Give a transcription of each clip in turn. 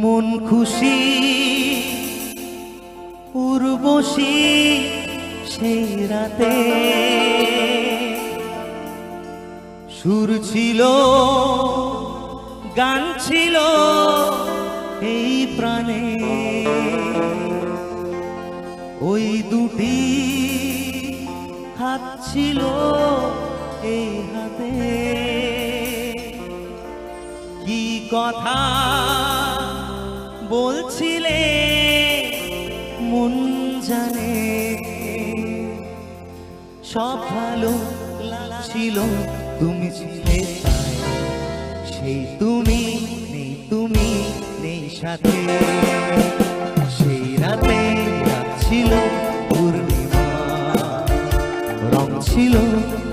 মন খুশি উর্বশী সেই রাতে সুর ছিল গান ছিল এই প্রাণে ওই দুটি হাত ছিল এই হাতে কি কথা বলছিলে মন জানে সব ভালো লাগছিল তুমি ছিলে সেই তুমি নেই সাথে সেই রাতে ছিল পূর্ণিমা রং ছিল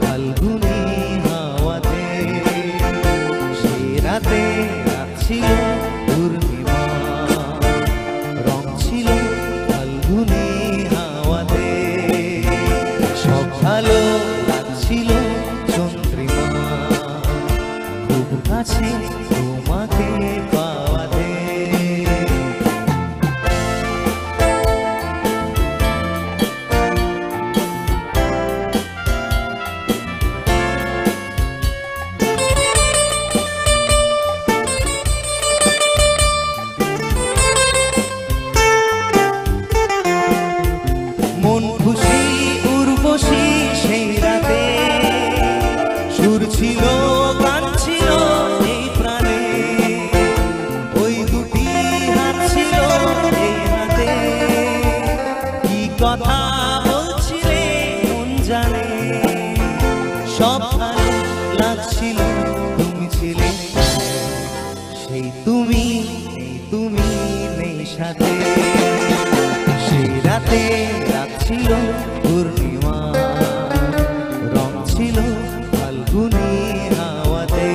ফাল্গুনি হাওয়াতে সেই রাতে ছিল পূর্ণিমা রং ছিল ফাল্গুনি হাওয়াতে সব ভালো লাগছিল চন্দ্রিমা খুব কাছে তোমাকে পাওয়াতে মন খুশি উর্বশী সেই রাতে সুর ছিল গান ছিল এই প্রাণে ওই দুটি হাত ছিল এই হাতে কি কথা বলছিলে মন জানে সব ভালো লাগছিল তুমি ছিলে সেই তুমি নেই সাথে সেই রাতে ছিল পূর্ণিমা রং ছিল ফাল্গুনি হাওয়াতে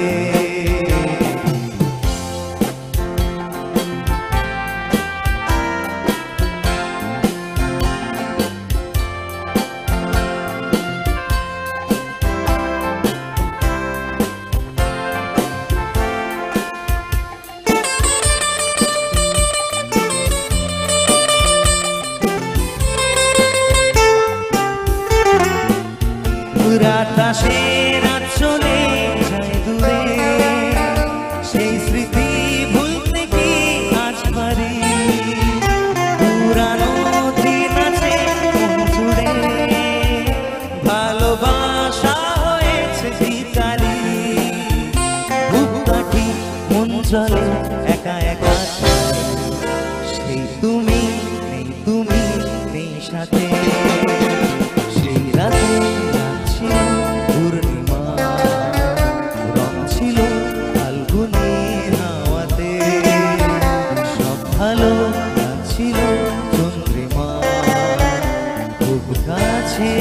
আকাশে রাত চলে যায় দূরে সেই স্মৃতি ভুলতে কি আজ পারি পুরানো দিন আছে জুড়ে ভালোবাসা হয়েছে ভিখারি বুক কাটি মন চলে একা একা সেই তুমি নেই সাথে সেই রাতে পূর্ণিমা রং ছিল ফাল্গুনি হাওয়াতে সব ভালো লাগছিল চন্দ্রিমা খুব কাছে